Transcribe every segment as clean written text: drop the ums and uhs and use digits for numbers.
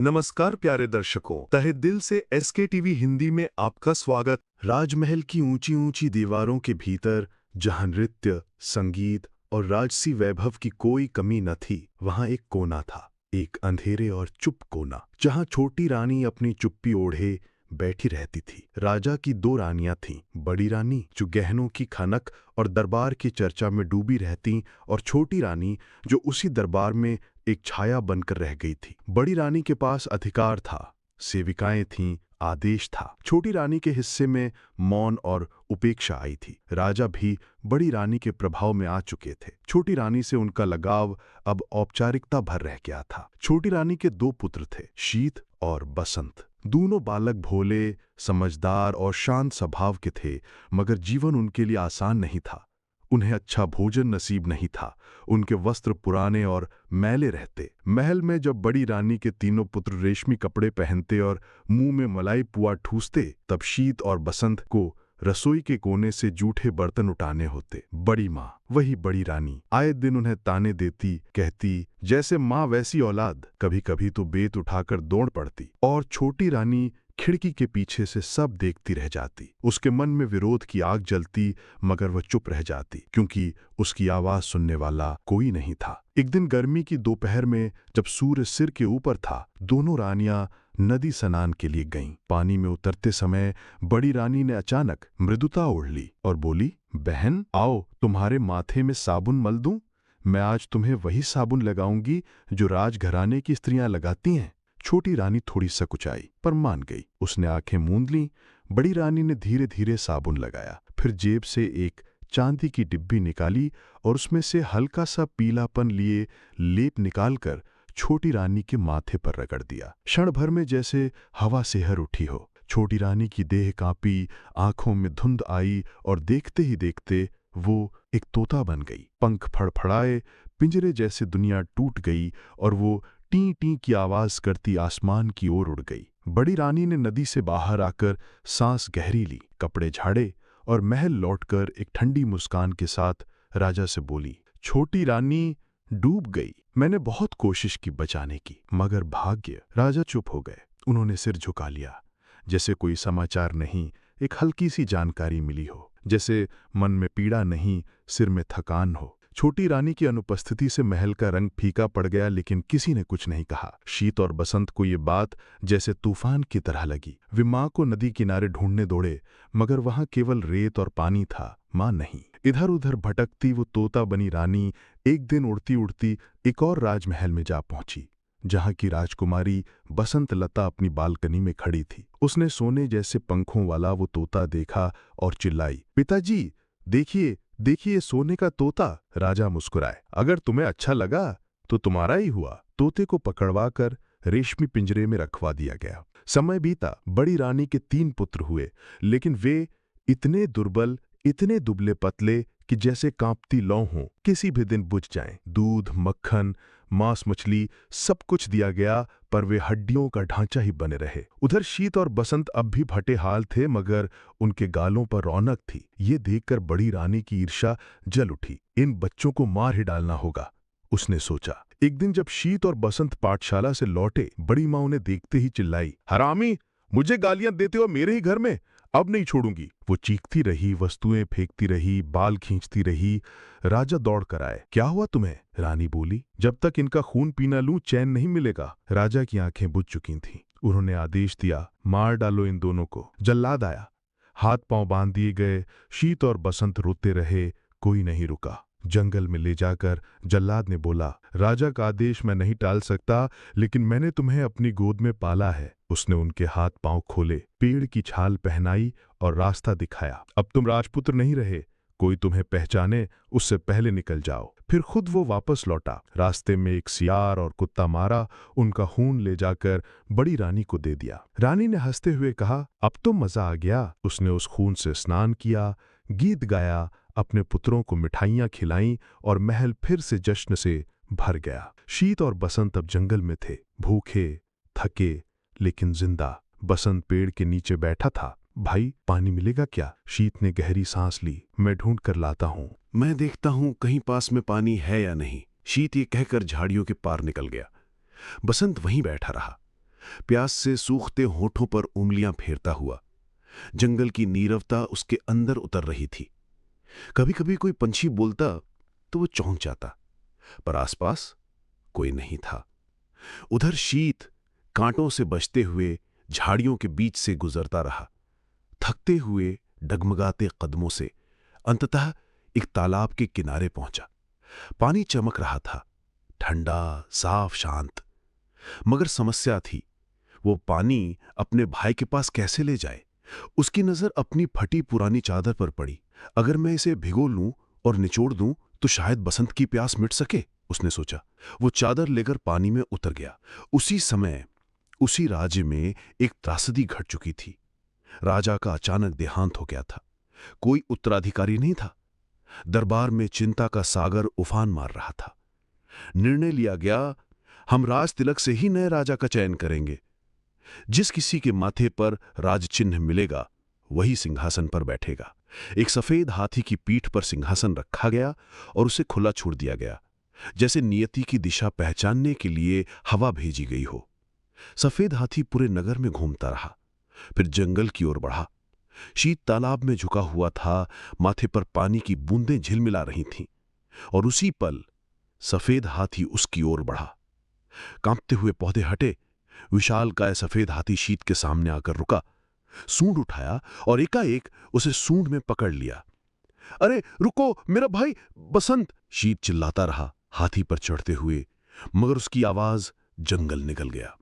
नमस्कार प्यारे दर्शकों, तहे दिल से एसके टीवी हिंदी में आपका स्वागत। राजमहल की ऊंची ऊंची दीवारों के भीतर जहां नृत्य, संगीत और राजसी वैभव की कोई कमी न थी, वहां एक कोना था, एक अंधेरे और चुप कोना, जहां छोटी रानी अपनी चुप्पी ओढ़े बैठी रहती थी। राजा की दो रानियां थीं, बड़ी रानी जो गहनों की खनक और दरबार की चर्चा में डूबी रहती, और छोटी रानी जो उसी दरबार में एक छाया बनकर रह गई थी। बड़ी रानी के पास अधिकार था, सेविकाएं थीं, आदेश था। छोटी रानी के हिस्से में मौन और उपेक्षा आई थी। राजा भी बड़ी रानी के प्रभाव में आ चुके थे। छोटी रानी से उनका लगाव अब औपचारिकता भर रह गया था। छोटी रानी के दो पुत्र थे, शीत और बसंत। दोनों बालक भोले, समझदार और शांत स्वभाव के थे, मगर जीवन उनके लिए आसान नहीं था। उन्हें अच्छा भोजन नसीब नहीं था, उनके वस्त्र पुराने और मैले रहते। महल में जब बड़ी रानी के तीनों पुत्र रेशमी कपड़े पहनते और मुंह में मलाई पुआ ठूसते, तब शीत और बसंत को रसोई के कोने से जूठे बर्तन उठाने होते। बड़ी माँ, वही बड़ी रानी, आए दिन उन्हें ताने देती, कहती जैसे माँ वैसी औलाद। कभी कभी तो बेत उठाकर दौड़ पड़ती, और छोटी रानी खिड़की के पीछे से सब देखती रह जाती। उसके मन में विरोध की आग जलती, मगर वह चुप रह जाती, क्योंकि उसकी आवाज सुनने वाला कोई नहीं था। एक दिन गर्मी की दोपहर में जब सूर्य सिर के ऊपर था, दोनों रानियां नदी स्नान के लिए गईं। पानी में उतरते समय बड़ी रानी ने अचानक मृदुता ओढ़ ली और बोली, बहन आओ, तुम्हारे माथे में साबुन मल दूं। मैं आज तुम्हें वही साबुन लगाऊंगी जो राजघराने की स्त्रियां लगाती हैं। छोटी रानी थोड़ी सकुचाई, पर मान गई। उसने आंखें मूंद लीं। बड़ी रानी ने धीरे धीरे साबुन लगाया, फिर जेब से एक चांदी की डिब्बी निकाली और उसमें से हल्का सा पीलापन लिए लेप निकालकर छोटी रानी के माथे पर रगड़ दिया। क्षण भर में जैसे हवा सिहर उठी हो। छोटी रानी की देह कांपी, आंखों में धुंध आई, और देखते ही देखते वो एक तोता बन गई। पंख फड़फड़ाए, पिंजरे जैसे दुनिया टूट गई, और वो टी टी की आवाज करती आसमान की ओर उड़ गई। बड़ी रानी ने नदी से बाहर आकर सांस गहरी ली, कपड़े झाड़े और महल लौटकर एक ठंडी मुस्कान के साथ राजा से बोली, छोटी रानी डूब गई। मैंने बहुत कोशिश की बचाने की, मगर भाग्य। राजा चुप हो गए। उन्होंने सिर झुका लिया, जैसे कोई समाचार नहीं, एक हल्की सी जानकारी मिली हो, जैसे मन में पीड़ा नहीं, सिर में थकान हो। छोटी रानी की अनुपस्थिति से महल का रंग फीका पड़ गया, लेकिन किसी ने कुछ नहीं कहा। शीत और बसंत को ये बात जैसे तूफान की तरह लगी। वे माँ को नदी किनारे ढूंढने दौड़े, मगर वहां केवल रेत और पानी था, माँ नहीं। इधर उधर भटकती वो तोता बनी रानी एक दिन उड़ती उड़ती एक और राजमहल में जा पहुंची, जहां की राजकुमारी बसंत लता अपनी बालकनी में खड़ी थी। उसने सोने जैसे पंखों वाला वो तोता देखा और चिल्लाई, पिताजी देखिए देखिए, सोने का तोता। राजा मुस्कुराए, अगर तुम्हें अच्छा लगा तो तुम्हारा ही हुआ। तोते को पकड़वाकर रेशमी पिंजरे में रखवा दिया गया। समय बीता, बड़ी रानी के 3 पुत्र हुए, लेकिन वे इतने दुर्बल, इतने दुबले पतले कि जैसे कांपती लौ हों, किसी भी दिन बुझ जाएं। दूध, मक्खन, मांस, मछली सब कुछ दिया गया, पर वे हड्डियों का ढांचा ही बने रहे। उधर शीत और बसंत अब भी भटे हाल थे, मगर उनके गालों पर रौनक थी। ये देखकर बड़ी रानी की ईर्ष्या जल उठी। इन बच्चों को मार ही डालना होगा, उसने सोचा। एक दिन जब शीत और बसंत पाठशाला से लौटे, बड़ी माँ उन्हें देखते ही चिल्लाई, हरामी, मुझे गालियां देते हो मेरे ही घर में, अब नहीं छोड़ूंगी। वो चीखती रही, वस्तुएं फेंकती रही, बाल खींचती रही। राजा दौड़ कर आए। क्या हुआ तुम्हें? रानी बोली, जब तक इनका खून पीना लूं चैन नहीं मिलेगा। राजा की आंखें बुझ चुकी थीं। उन्होंने आदेश दिया, मार डालो इन दोनों को। जल्लाद आया, हाथ पांव बांध दिए गए। शीत और बसंत रोते रहे, कोई नहीं रुका। जंगल में ले जाकर जल्लाद ने बोला, राजा का आदेश मैं नहीं टाल सकता, लेकिन मैंने तुम्हें अपनी गोद में पाला है। उसने उनके हाथ पांव खोले, पेड़ की छाल पहनाई और रास्ता दिखाया। अब तुम राजपुत्र नहीं रहे, कोई तुम्हें पहचाने उससे पहले निकल जाओ। फिर खुद वो वापस लौटा। रास्ते में एक सियार और कुत्ता मारा, उनका खून ले जाकर बड़ी रानी को दे दिया। रानी ने हंसते हुए कहा, अब तो मजा आ गया। उसने उस खून से स्नान किया, गीत गाया, अपने पुत्रों को मिठाइयां खिलाईं, और महल फिर से जश्न से भर गया। शीत और बसंत अब जंगल में थे, भूखे, थके, लेकिन जिंदा। बसंत पेड़ के नीचे बैठा था। भाई, पानी मिलेगा क्या? शीत ने गहरी सांस ली। मैं ढूंढ कर लाता हूं। मैं देखता हूं कहीं पास में पानी है या नहीं। शीत ये कहकर झाड़ियों के पार निकल गया। बसंत वहीं बैठा रहा। प्यास से सूखते होठों पर उंगलियां फेरता हुआ। जंगल की नीरवता उसके अंदर उतर रही थी। कभी कभी कोई पंछी बोलता तो वो चौंक जाता, पर आसपास कोई नहीं था। उधर शीत कांटों से बचते हुए झाड़ियों के बीच से गुजरता रहा। थकते हुए डगमगाते कदमों से अंततः एक तालाब के किनारे पहुंचा। पानी चमक रहा था, ठंडा, साफ, शांत। मगर समस्या थी, वो पानी अपने भाई के पास कैसे ले जाए? उसकी नजर अपनी फटी पुरानी चादर पर पड़ी। अगर मैं इसे भिगो लूं और निचोड़ दूं तो शायद बसंत की प्यास मिट सके, उसने सोचा। वो चादर लेकर पानी में उतर गया। उसी समय उसी राज्य में एक त्रासदी घट चुकी थी। राजा का अचानक देहांत हो गया था। कोई उत्तराधिकारी नहीं था। दरबार में चिंता का सागर उफान मार रहा था। निर्णय लिया गया, हम राज तिलक से ही नए राजा का चयन करेंगे। जिस किसी के माथे पर राज चिन्ह मिलेगा वही सिंहासन पर बैठेगा। एक सफेद हाथी की पीठ पर सिंहासन रखा गया और उसे खुला छोड़ दिया गया, जैसे नियति की दिशा पहचानने के लिए हवा भेजी गई हो। सफेद हाथी पूरे नगर में घूमता रहा, फिर जंगल की ओर बढ़ा। शीत तालाब में झुका हुआ था, माथे पर पानी की बूंदें झिलमिला रही थीं, और उसी पल सफेद हाथी उसकी ओर बढ़ा। कांपते हुए पौधे हटे। विशालकाय सफेद हाथी शीत के सामने आकर रुका, सूंड उठाया और एकाएक उसे सूंड में पकड़ लिया। अरे रुको, मेरा भाई बसंत! शीत चिल्लाता रहा हाथी पर चढ़ते हुए, मगर उसकी आवाज जंगल निकल गया।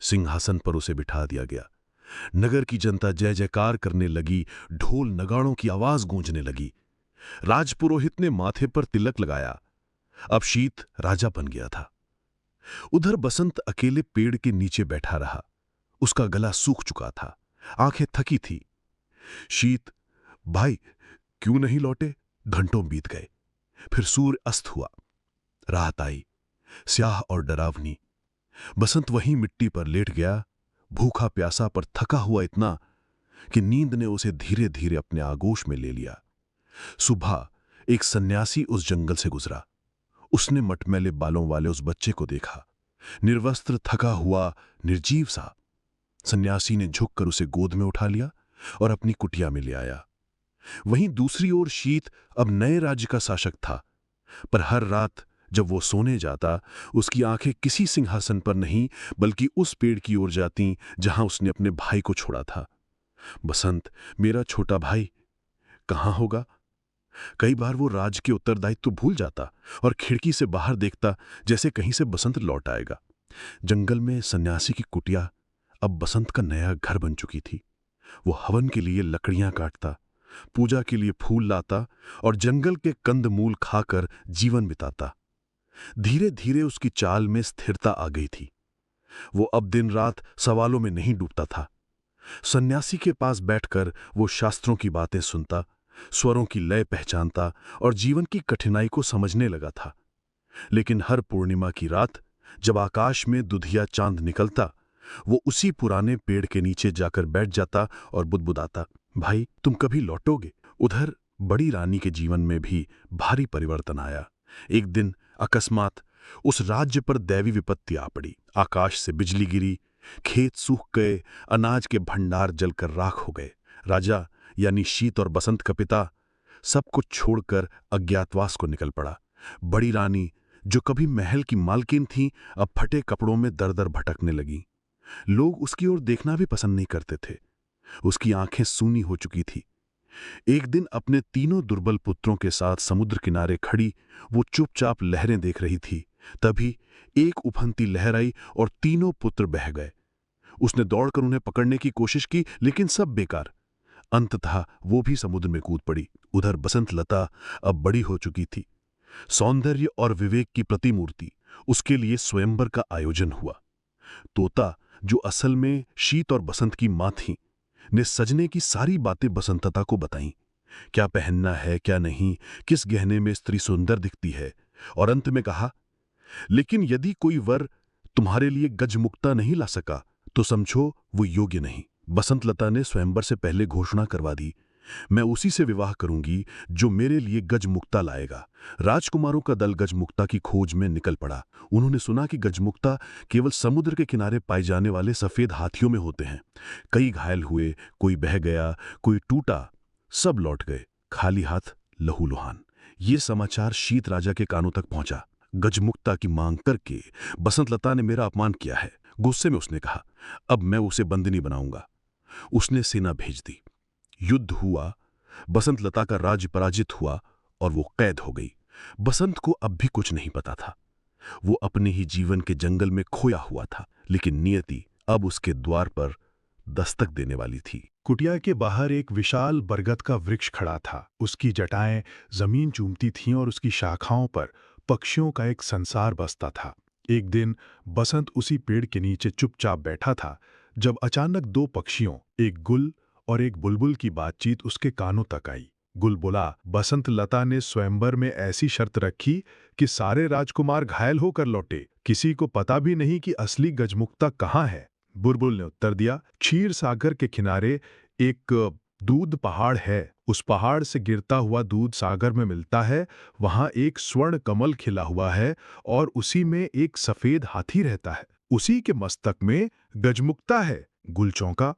सिंहासन पर उसे बिठा दिया गया। नगर की जनता जय जयकार करने लगी, ढोल नगाड़ों की आवाज गूंजने लगी। राजपुरोहित ने माथे पर तिलक लगाया। अब शीत राजा बन गया था। उधर बसंत अकेले पेड़ के नीचे बैठा रहा। उसका गला सूख चुका था, आंखें थकी थी। शीत, भाई क्यों नहीं लौटे? घंटों बीत गए, फिर सूर्य अस्त हुआ। रात आई, स्याह और डरावनी। बसंत वहीं मिट्टी पर लेट गया, भूखा प्यासा पर थका हुआ इतना कि नींद ने उसे धीरे धीरे अपने आगोश में ले लिया। सुबह एक सन्यासी उस जंगल से गुजरा। उसने मटमैले बालों वाले उस बच्चे को देखा, निर्वस्त्र, थका हुआ, निर्जीव सा। सन्यासी ने झुककर उसे गोद में उठा लिया और अपनी कुटिया में ले आया। वहीं दूसरी ओर शीत अब नए राज्य का शासक था, पर हर रात जब वो सोने जाता, उसकी आंखें किसी सिंहासन पर नहीं बल्कि उस पेड़ की ओर जाती जहां उसने अपने भाई को छोड़ा था। बसंत, मेरा छोटा भाई कहाँ होगा? कई बार वो राज के उत्तरदायित्व भूल जाता और खिड़की से बाहर देखता, जैसे कहीं से बसंत लौट आएगा। जंगल में सन्यासी की कुटिया अब बसंत का नया घर बन चुकी थी। वो हवन के लिए लकड़ियां काटता, पूजा के लिए फूल लाता और जंगल के कंदमूल खाकर जीवन बिताता। धीरे धीरे उसकी चाल में स्थिरता आ गई थी। वो अब दिन रात सवालों में नहीं डूबता था। सन्यासी के पास बैठकर वो शास्त्रों की बातें सुनता, स्वरों की लय पहचानता और जीवन की कठिनाई को समझने लगा था। लेकिन हर पूर्णिमा की रात जब आकाश में दुधिया चांद निकलता, वो उसी पुराने पेड़ के नीचे जाकर बैठ जाता और बुदबुदाता, भाई तुम कभी लौटोगे? उधर बड़ी रानी के जीवन में भी भारी परिवर्तन आया। एक दिन अकस्मात उस राज्य पर दैवी विपत्ति आ पड़ी। आकाश से बिजली गिरी, खेत सूख गए, अनाज के भंडार जलकर राख हो गए। राजा यानी शीत और बसंत का पिता सब कुछ छोड़कर अज्ञातवास को निकल पड़ा। बड़ी रानी, जो कभी महल की मालकिन थी, अब फटे कपड़ों में दर दर भटकने लगी। लोग उसकी ओर देखना भी पसंद नहीं करते थे। उसकी आंखें सूनी हो चुकी थी। एक दिन अपने तीनों दुर्बल पुत्रों के साथ समुद्र किनारे खड़ी वो चुपचाप लहरें देख रही थी। तभी एक उफनती लहर आई और तीनों पुत्र बह गए। उसने दौड़कर उन्हें पकड़ने की कोशिश की, लेकिन सब बेकार। अंततः वो भी समुद्र में कूद पड़ी। उधर बसंत लता अब बड़ी हो चुकी थी। सौंदर्य और विवेक की प्रतिमूर्ति, उसके लिए स्वयंवर का आयोजन हुआ। तोता, जो असल में शीत और बसंत की मां थी, ने सजने की सारी बातें बसंतता को बताईं। क्या पहनना है, क्या नहीं, किस गहने में स्त्री सुंदर दिखती है, और अंत में कहा, लेकिन यदि कोई वर तुम्हारे लिए गजमुक्ता नहीं ला सका तो समझो वो योग्य नहीं। बसंत लता ने स्वयंवर से पहले घोषणा करवा दी मैं उसी से विवाह करूंगी जो मेरे लिए गजमुक्ता लाएगा। राजकुमारों का दल गजमुक्ता की खोज में निकल पड़ा। उन्होंने सुना कि गजमुक्ता केवल समुद्र के किनारे पाए जाने वाले सफेद हाथियों में होते हैं। कई घायल हुए, कोई बह गया, कोई टूटा, सब लौट गए खाली हाथ, लहूलुहान। ये समाचार शीत राजा के कानों तक पहुंचा। गजमुक्ता की मांग करके बसंत लता ने मेरा अपमान किया है। गुस्से में उसने कहा, अब मैं उसे बंदिनी बनाऊंगा। उसने सेना भेज दी। युद्ध हुआ, बसंत लता का राज्य पराजित हुआ और वो कैद हो गई। बसंत को अब भी कुछ नहीं पता था। वो अपने ही जीवन के जंगल में खोया हुआ था, लेकिन नियति अब उसके द्वार पर दस्तक देने वाली थी। कुटिया के बाहर एक विशाल बरगद का वृक्ष खड़ा था। उसकी जटाएं जमीन चूमती थीं और उसकी शाखाओं पर पक्षियों का एक संसार बसता था। एक दिन बसंत उसी पेड़ के नीचे चुपचाप बैठा था जब अचानक दो पक्षियों, एक गुल और एक बुलबुल की बातचीत उसके कानों तक आई। गुल बोला, बसंत लता ने स्वयंवर में ऐसी शर्त रखी कि सारे राजकुमार घायल होकर लौटे। किसी को पता भी नहीं कि असली गजमुक्ता कहाँ है। बुलबुल ने उत्तर दिया, क्षीर सागर के किनारे एक दूध पहाड़ है। उस पहाड़ से गिरता हुआ दूध सागर में मिलता है। वहां एक स्वर्ण कमल खिला हुआ है और उसी में एक सफेद हाथी रहता है। उसी के मस्तक में गजमुक्ता है। गुल चौंका,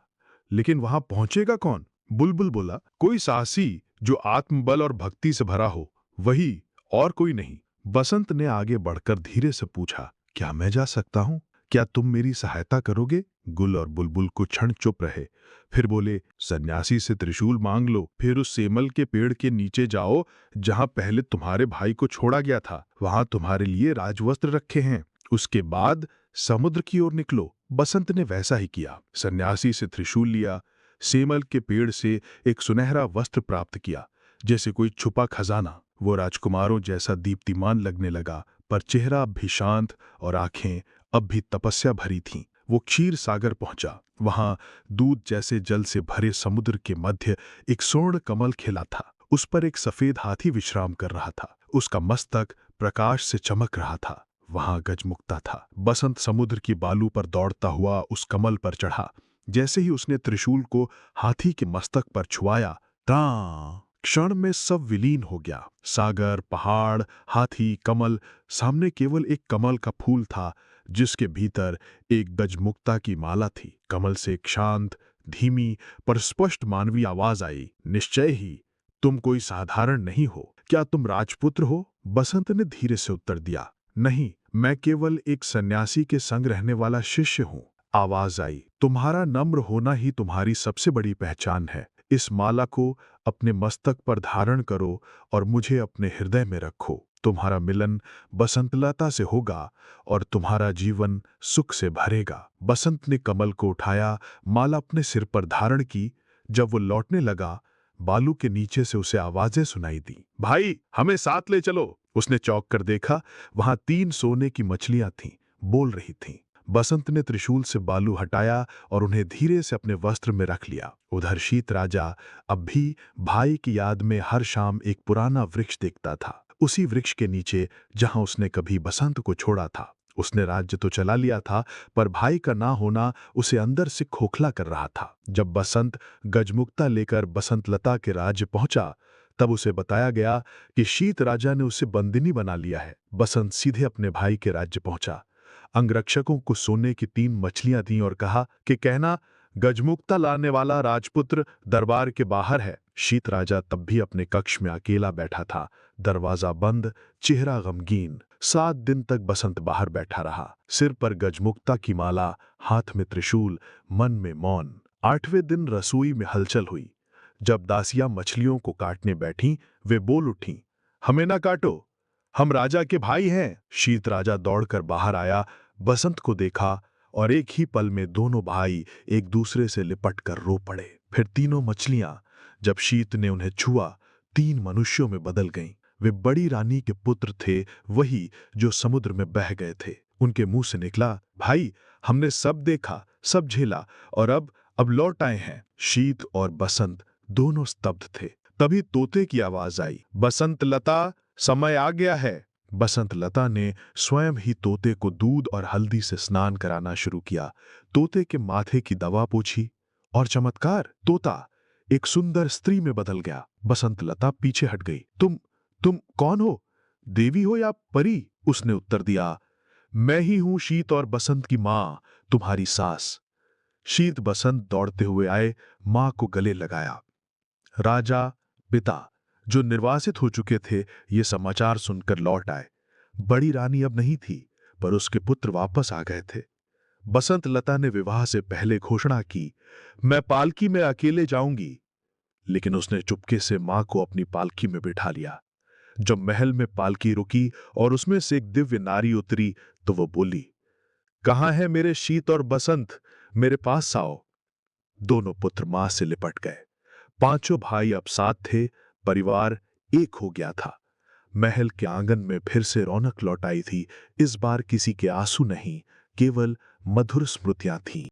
लेकिन वहां पहुंचेगा कौन? बुलबुल बोला, कोई साहसी जो आत्मबल और भक्ति से भरा हो, वही, और कोई नहीं। बसंत ने आगे बढ़कर धीरे से पूछा, क्या मैं जा सकता हूं? क्या तुम मेरी सहायता करोगे? गुल और बुलबुल कुछ क्षण चुप रहे, फिर बोले, सन्यासी से त्रिशूल मांग लो, फिर उस सेमल के पेड़ के नीचे जाओ जहां पहले तुम्हारे भाई को छोड़ा गया था। वहां तुम्हारे लिए राजवस्त्र रखे हैं। उसके बाद समुद्र की ओर निकलो। बसंत ने वैसा ही किया। सन्यासी से त्रिशूल लिया, सेमल के पेड़ से एक सुनहरा वस्त्र प्राप्त किया, जैसे कोई छुपा खजाना। वो राजकुमारों जैसा दीप्तिमान लगने लगा, पर चेहरा अब भी शांत और आंखें अब भी तपस्या भरी थीं। वो क्षीर सागर पहुंचा। वहां दूध जैसे जल से भरे समुद्र के मध्य एक स्वर्ण कमल खिला था। उस पर एक सफेद हाथी विश्राम कर रहा था। उसका मस्तक प्रकाश से चमक रहा था। वहां गजमुक्ता था। बसंत समुद्र की बालू पर दौड़ता हुआ उस कमल पर चढ़ा। जैसे ही उसने त्रिशूल को हाथी के मस्तक पर छुआया, ता क्षण में सब विलीन हो गया। सागर, पहाड़, हाथी, कमल, सामने केवल एक कमल का फूल था जिसके भीतर एक गजमुक्ता की माला थी। कमल से एक शांत, धीमी पर स्पष्ट मानवीय आवाज आई, निश्चय ही तुम कोई साधारण नहीं हो। क्या तुम राजपुत्र हो? बसंत ने धीरे से उत्तर दिया, नहीं, मैं केवल एक सन्यासी के संग रहने वाला शिष्य हूं। आवाज आई, तुम्हारा नम्र होना ही तुम्हारी सबसे बड़ी पहचान है। इस माला को अपने मस्तक पर धारण करो और मुझे अपने हृदय में रखो। तुम्हारा मिलन बसंतलता से होगा और तुम्हारा जीवन सुख से भरेगा। बसंत ने कमल को उठाया, माला अपने सिर पर धारण की। जब वो लौटने लगा, बालू के नीचे से उसे आवाजें सुनाई दी, भाई, हमें साथ ले चलो। उसने चौंक कर देखा, वहां 3 सोने की मछलियां थीं, बोल रही थीं। बसंत ने त्रिशूल से बालू हटाया और उन्हें धीरे से अपने वस्त्र में रख लिया। उधर शीत राजा अब भी भाई की याद में हर शाम एक पुराना वृक्ष देखता था, उसी वृक्ष के नीचे जहां उसने कभी बसंत को छोड़ा था। उसने राज्य तो चला लिया था, पर भाई का ना होना उसे अंदर से खोखला कर रहा था। जब बसंत गजमुक्ता लेकर बसंतलता के राज्य पहुंचा, तब उसे बताया गया कि शीत राजा ने उसे बंदिनी बना लिया है। बसंत सीधे अपने भाई के राज्य पहुंचा। अंगरक्षकों को सोने की 3 मछलियां दी और कहा कि कहना, गजमुक्ता लाने वाला राजपुत्र दरबार के बाहर है। शीत राजा तब भी अपने कक्ष में अकेला बैठा था, दरवाजा बंद, चेहरा गमगीन। 7 दिन तक बसंत बाहर बैठा रहा, सिर पर गजमुक्ता की माला, हाथ में त्रिशूल, मन में मौन। 8वें दिन रसोई में हलचल हुई। जब दासियां मछलियों को काटने बैठीं, वे बोल उठीं, हमें ना काटो, हम राजा के भाई हैं। शीत राजा दौड़कर बाहर आया, बसंत को देखा और एक ही पल में दोनों भाई एक दूसरे से लिपट कर रो पड़े। फिर तीनों मछलियां, जब शीत ने उन्हें छुआ, 3 मनुष्यों में बदल गईं। वे बड़ी रानी के पुत्र थे, वही जो समुद्र में बह गए थे। उनके मुंह से निकला, भाई, हमने सब देखा, सब झेला और अब लौट आए हैं। शीत और बसंत दोनों स्तब्ध थे। तभी तोते की आवाज आई, बसंतलता, समय आ गया है। बसंतलता ने स्वयं ही तोते को दूध और हल्दी से स्नान कराना शुरू किया। तोते के माथे की दवा पोंछी और चमत्कार, तोता एक सुंदर स्त्री में बदल गया। बसंत लता पीछे हट गई। तुम कौन हो? देवी हो या परी? उसने उत्तर दिया, मैं ही हूं शीत और बसंत की मां, तुम्हारी सास। शीत बसंत दौड़ते हुए आए, मां को गले लगाया। राजा पिता जो निर्वासित हो चुके थे, ये समाचार सुनकर लौट आए। बड़ी रानी अब नहीं थी, पर उसके पुत्र वापस आ गए थे। बसंत लता ने विवाह से पहले घोषणा की, मैं पालकी में अकेले जाऊंगी, लेकिन उसने चुपके से मां को अपनी पालकी में बिठा लिया। जब महल में पालकी रुकी और उसमें से एक दिव्य नारी उतरी, तो वो बोली, कहां है मेरे शीत और बसंत? मेरे पास आओ। दोनों पुत्र मां से लिपट गए। पांचों भाई अब साथ थे, परिवार एक हो गया था। महल के आंगन में फिर से रौनक लौट आई थी। इस बार किसी के आंसू नहीं, केवल मधुर स्मृतियां थीं।